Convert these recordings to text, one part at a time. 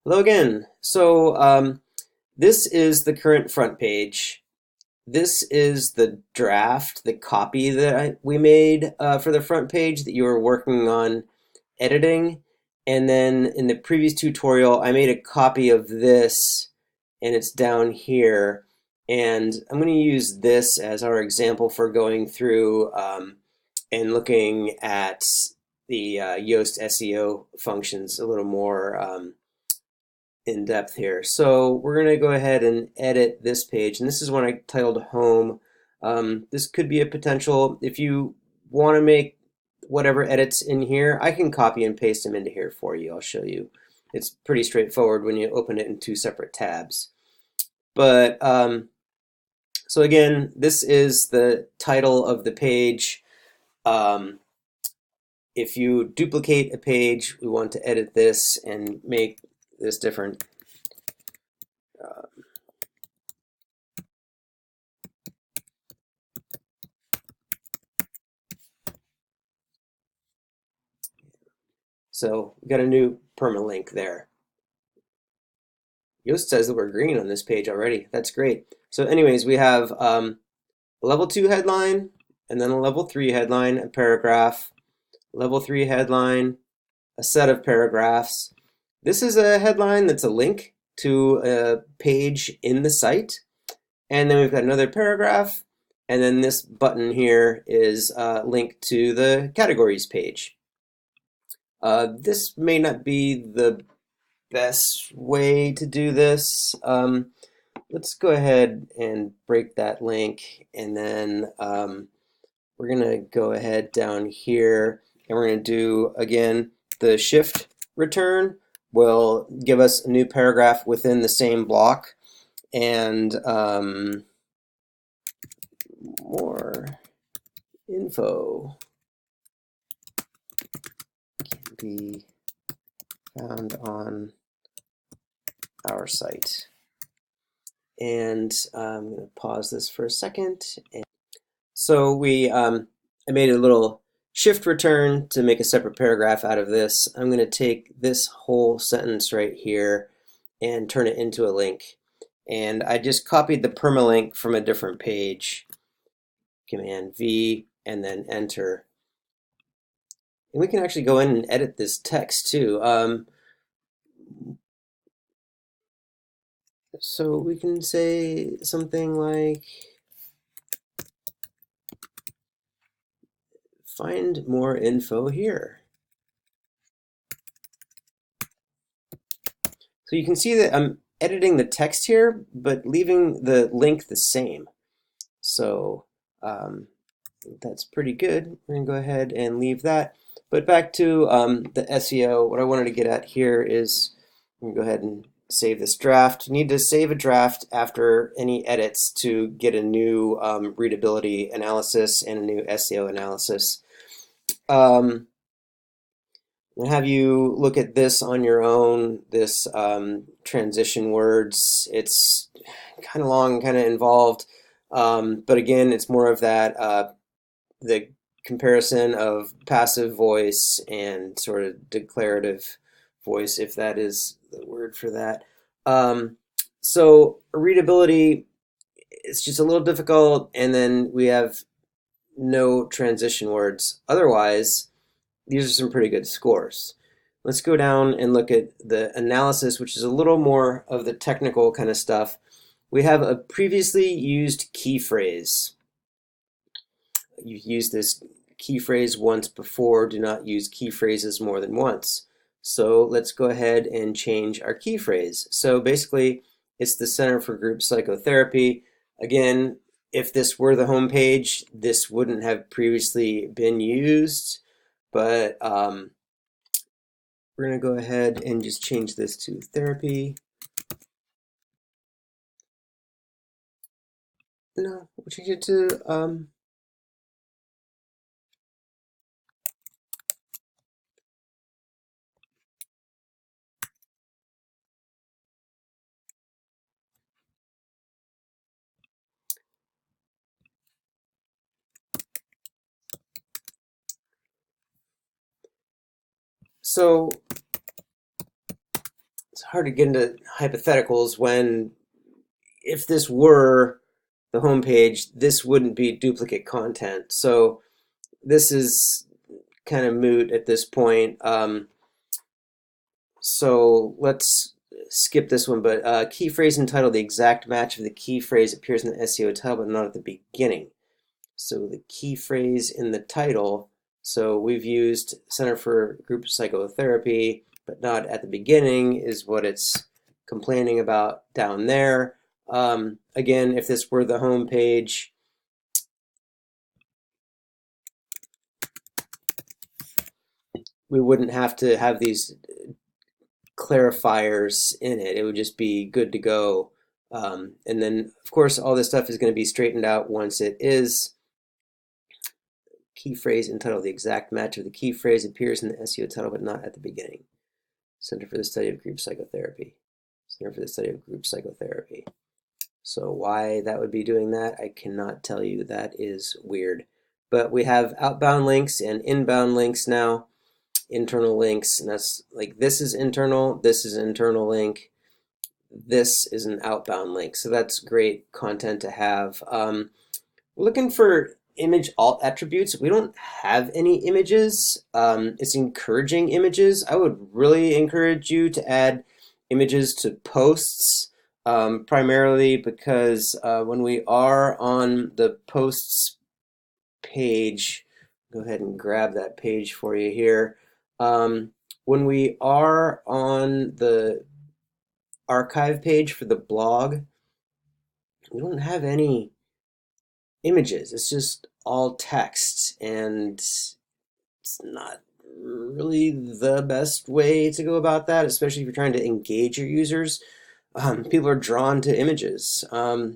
Hello again. This is the current front page. This is the draft, the copy that we made for the front page that you were working on editing. And then in the previous tutorial, I made a copy of this, and it's down here. And I'm going to use this as our example for going through and looking at the Yoast SEO functions a little more in depth here. So we're going to go ahead and edit this page, and this is one I titled Home. This could be a potential, if you want to make whatever edits in here, I can copy and paste them into here for you. I'll show you. It's pretty straightforward when you open it in two separate tabs. But so again, this is the title of the page. If you duplicate a page, we want to edit this and make this different. So we got a new permalink there. Yoast says that we're green on this page already. That's great. So anyways, we have a level 2 headline, and then a level 3 headline, a paragraph, level 3 headline, a set of paragraphs. This is a headline that's a link to a page in the site. And then we've got another paragraph, and then this button here is linked to the categories page. This may not be the best way to do this. Let's go ahead and break that link, and then we're going to go ahead down here, and we're going to do, again, the shift return will give us a new paragraph within the same block, and more info can be found on our site. And I'm going to pause this for a second. So I made a little shift return to make a separate paragraph out of this. I'm going to take this whole sentence right here and turn it into a link. And I just copied the permalink from a different page. Command V and then enter. And we can actually go in and edit this text too. So we can say something like, find more info here. So you can see that I'm editing the text here, but leaving the link the same. So that's pretty good. We're going to go ahead and leave that. But back to the SEO, what I wanted to get at here is, I'm going to go ahead and save this draft. You need to save a draft after any edits to get a new readability analysis and a new SEO analysis. I'll have you look at this on your own, this transition words. It's kind of long, kind of involved, but again, it's more of that, the comparison of passive voice and sort of declarative voice, if that is the word for that. So readability, it's just a little difficult, and then we have no transition words. Otherwise, these are some pretty good scores. Let's go down and look at the analysis, which is a little more of the technical kind of stuff. We have a previously used key phrase. You've used this key phrase once before. Do not use key phrases more than once. So let's go ahead and change our key phrase. So basically, it's the Center for Group Psychotherapy. Again, if this were the home page, this wouldn't have previously been used. But we're going to go ahead and just change this to therapy. No, we'll change it to so it's hard to get into hypotheticals when if this were the home page, this wouldn't be duplicate content. So this is kind of moot at this point. So let's skip this one, but key phrase and title, the exact match of the key phrase appears in the SEO title, but not at the beginning. So the key phrase in the title, so we've used Center for Group Psychotherapy, but not at the beginning is what it's complaining about down there. Again, if this were the home page, we wouldn't have to have these clarifiers in it. It would just be good to go. And then, of course, all this stuff is going to be straightened out once it is. Key phrase and title, the exact match of the key phrase appears in the SEO title, but not at the beginning. Center for the Study of Group Psychotherapy. Center for the Study of Group Psychotherapy. So why that would be doing that, I cannot tell you. That is weird. But we have outbound links and inbound links now. Internal links, and that's like this is internal, this is an internal link, this is an outbound link. So that's great content to have. We're looking for image alt attributes. We don't have any images. It's encouraging images. I would really encourage you to add images to posts, primarily because when we are on the posts page, go ahead and grab that page for you here. When we are on the archive page for the blog, we don't have any images. It's just all text, and it's not really the best way to go about that, especially if you're trying to engage your users. People are drawn to images.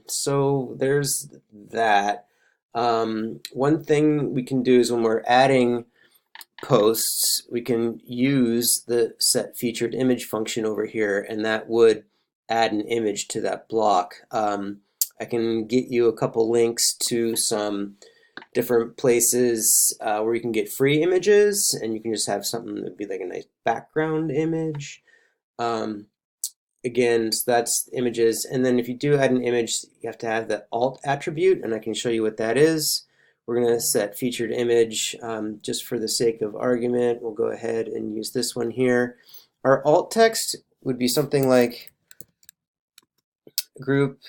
So there's that. One thing we can do is when we're adding posts, we can use the set featured image function over here, and that would add an image to that block. I can get you a couple links to some different places where you can get free images, and you can just have something that would be like a nice background image. Again, so that's images, and then if you do add an image, you have to have the alt attribute, and I can show you what that is. We're going to set featured image just for the sake of argument. We'll go ahead and use this one here. Our alt text would be something like group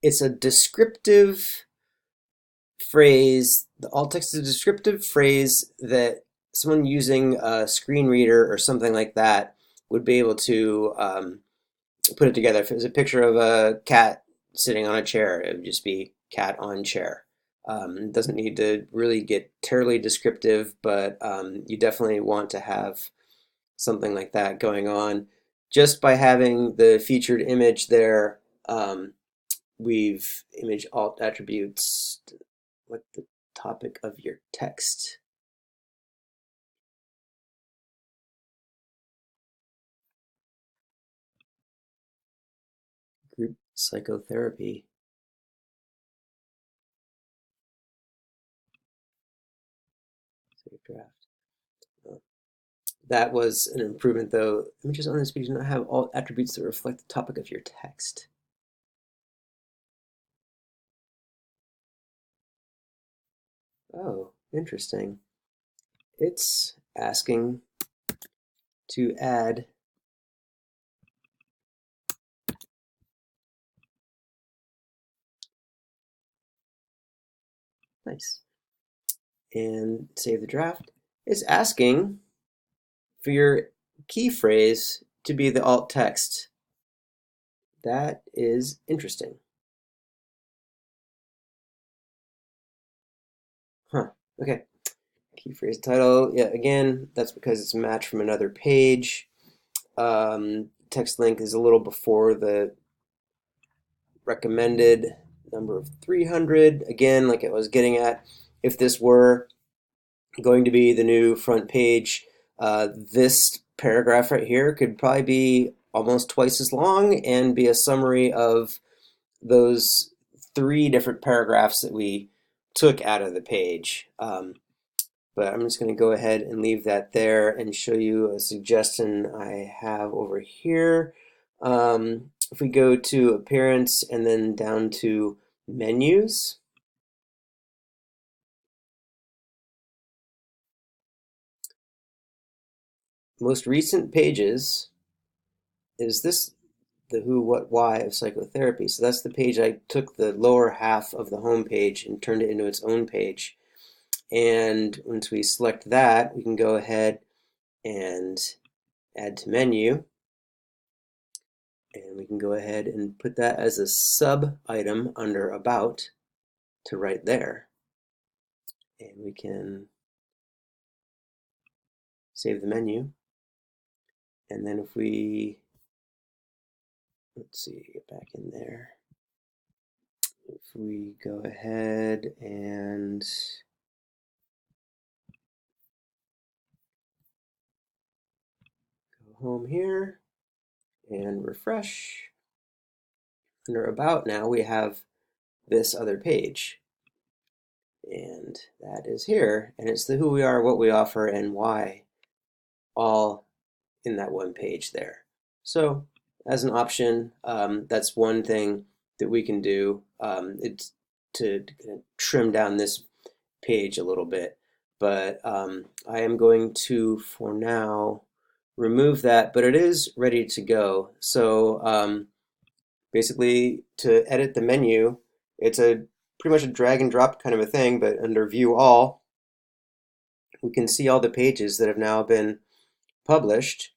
it's a descriptive phrase. The alt text is a descriptive phrase that someone using a screen reader or something like that would be able to put it together. If it was a picture of a cat sitting on a chair, it would just be cat on chair. It doesn't need to really get terribly descriptive, but you definitely want to have something like that going on. Just by having the featured image there, we've image alt attributes. What the topic of your text? Group psychotherapy. Save draft. That was an improvement, though. Images on this page do not have all attributes that reflect the topic of your text. Oh, interesting. It's asking to add nice. And save the draft. It's asking for your key phrase to be the alt text. That is interesting. Huh, okay. Key phrase title, yeah, again, that's because it's a match from another page. Text length is a little before the recommended number of 300. Again, like I was getting at, if this were going to be the new front page, this paragraph right here could probably be almost twice as long and be a summary of those 3 different paragraphs that we took out of the page. but I'm just going to go ahead and leave that there and show you a suggestion I have over here. If we go to Appearance and then down to Menus, most recent pages is this, the who, what, why of psychotherapy. So that's the page I took the lower half of the home page and turned it into its own page. And once we select that, we can go ahead and add to menu. And we can go ahead and put that as a sub item under About to right there. And we can save the menu. And then if we, let's see, get back in there. If we go ahead and go home here and refresh, under About now we have this other page. And that is here. And it's the who we are, what we offer, and why, all in that one page there. So as an option, that's one thing that we can do. It's to trim down this page a little bit, but I am going to, for now, remove that, but it is ready to go. So basically, to edit the menu, it's a pretty much a drag and drop kind of a thing, but under View All, we can see all the pages that have now been published.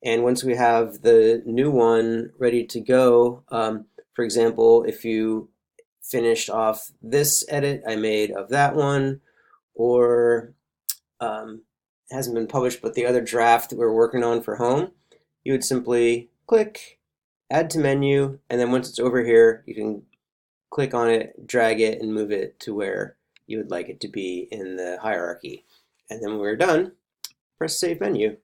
And once we have the new one ready to go, for example, if you finished off this edit I made of that one, or it hasn't been published, but the other draft that we're working on for home, you would simply click, add to menu, and then once it's over here, you can click on it, drag it, and move it to where you would like it to be in the hierarchy. And then when we're done, press Save Menu.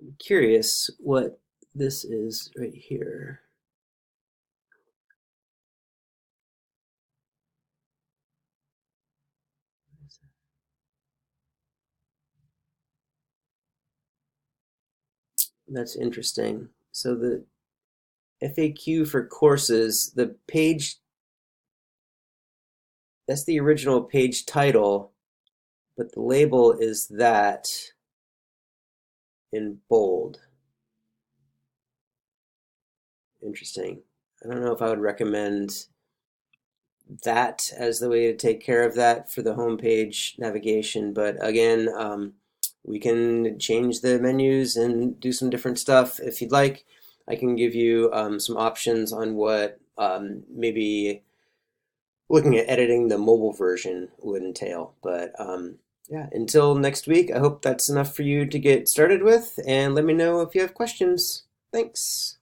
I'm curious what this is right here. That's interesting. So the FAQ for courses, the page, that's the original page title, but the label is that in bold. Interesting. I don't know if I would recommend that as the way to take care of that for the homepage navigation, but again, we can change the menus and do some different stuff if you'd like. I can give you some options on what maybe looking at editing the mobile version would entail. But yeah, until next week, I hope that's enough for you to get started with, and let me know if you have questions. Thanks.